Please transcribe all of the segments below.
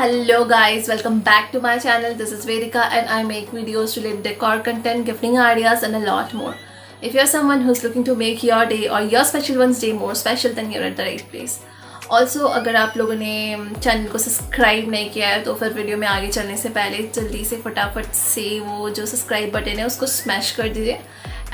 Hello guys, welcome back to my channel. This is Vedika and I make videos related to decor content, gifting ideas and a lot more. If you're someone who's looking to make your day or your special one's day more special, then you're at the right place. Also, अगर आप लोगों ने channel को subscribe नहीं किया है तो फिर वीडियो में आगे चलने से पहले जल्दी से फटाफट से वो जो सब्सक्राइब बटन है उसको स्मैश कर दीजिए.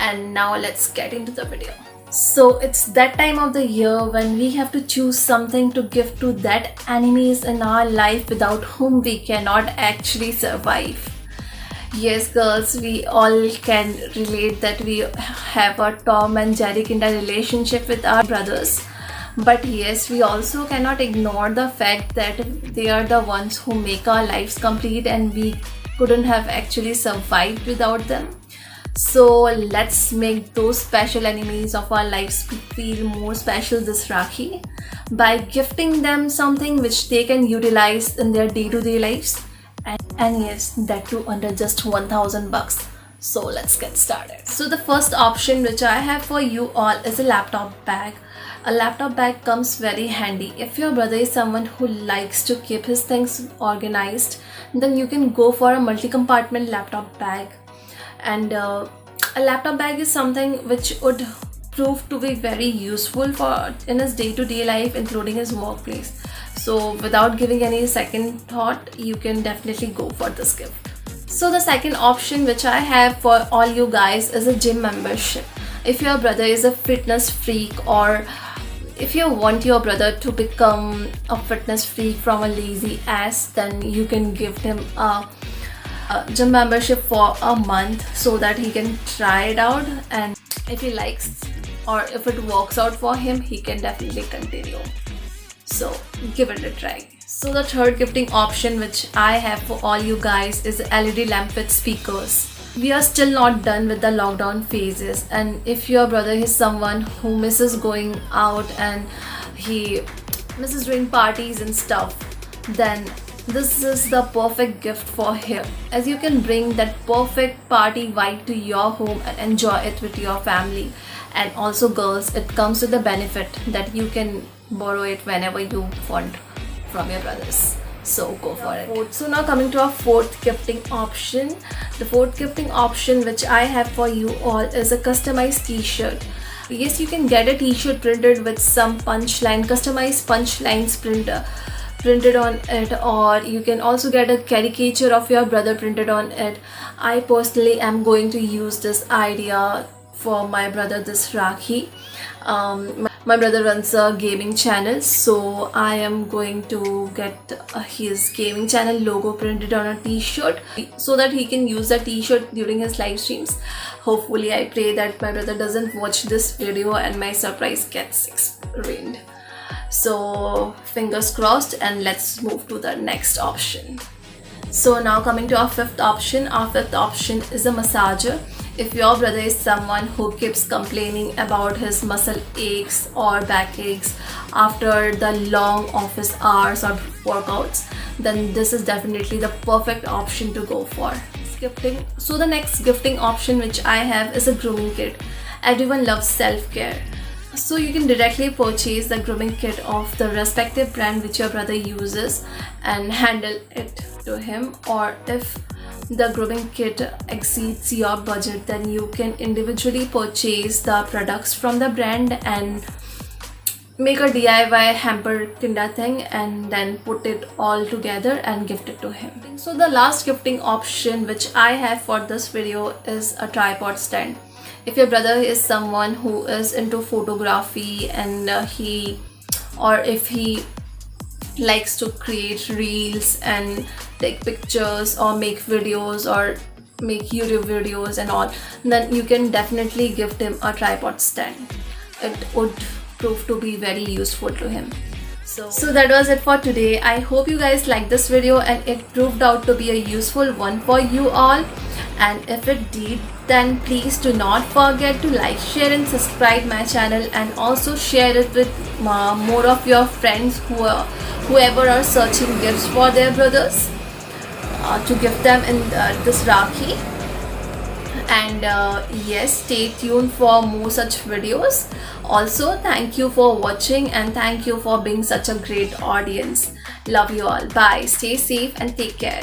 And now let's get into the video. So it's that time of the year when we have to choose something to give to that enemies in our life without whom we cannot actually survive. Yes girls, we all can relate that we have a Tom and Jerry kind of relationship with our brothers. But yes, we also cannot ignore the fact that they are the ones who make our lives complete and we couldn't have actually survived without them. So let's make those special enemies of our lives feel more special this Rakhi by gifting them something which they can utilize in their day-to-day lives, and yes, that too under just 1,000 bucks. So let's get started. So the first option which I have for you all is a laptop bag. A laptop bag comes very handy. If your brother is someone who likes to keep his things organized, then you can go for a multi-compartment laptop bag. And a laptop bag is something which would prove to be very useful for in his day-to-day life, including his workplace. So without giving any second thought, you can definitely go for this gift. So the second option which I have for all you guys is a gym membership. If your brother is a fitness freak, or if you want your brother to become a fitness freak from a lazy ass, then you can give him a gym membership for a month so that he can try it out, and if he likes or if it works out for him, he can definitely continue. So give it a try. So the third gifting option which I have for all you guys is LED lamp with speakers. We are still not done with the lockdown phases, and if your brother is someone who misses going out and he misses doing parties and stuff, then this is the perfect gift for him, as you can bring that perfect party vibe to your home and enjoy it with your family. And also girls, it comes with the benefit that you can borrow it whenever you want from your brothers. So go for it. So now coming to our fourth gifting option. The fourth gifting option which I have for you all is a customized t-shirt. Yes, you can get a t-shirt printed with some punchline, customized punchlines printed on it, or you can also get a caricature of your brother printed on it. I personally am going to use this idea for my brother this Rakhi. My brother runs a gaming channel, so I am going to get his gaming channel logo printed on a t-shirt so that he can use the t-shirt during his live streams. Hopefully, I pray that my brother doesn't watch this video and my surprise gets ruined. So fingers crossed, and let's move to the next option. So now coming to our fifth option. Our fifth option is a massager. If your brother is someone who keeps complaining about his muscle aches or back aches after the long office hours or workouts, then this is definitely the perfect option to go for. Gifting. So the next gifting option which I have is a grooming kit. Everyone loves self-care. So you can directly purchase the grooming kit of the respective brand which your brother uses and handle it to him, or if the grooming kit exceeds your budget, then you can individually purchase the products from the brand and make a DIY hamper kind of thing and then put it all together and gift it to him. So the last gifting option which I have for this video is a tripod stand. If your brother is someone who is into photography and if he likes to create reels and take pictures or make videos or make YouTube videos and all, then you can definitely gift him a tripod stand. It would prove to be very useful to him. So that was it for today. I hope you guys liked this video and it proved out to be a useful one for you all. And if it did, then please do not forget to like, share and subscribe my channel, and also share it with more of your friends whoever are searching gifts for their brothers to gift them in this Rakhi. And yes, stay tuned for more such videos. Also, thank you for watching and thank you for being such a great audience. Love you all. Bye. Stay safe and take care.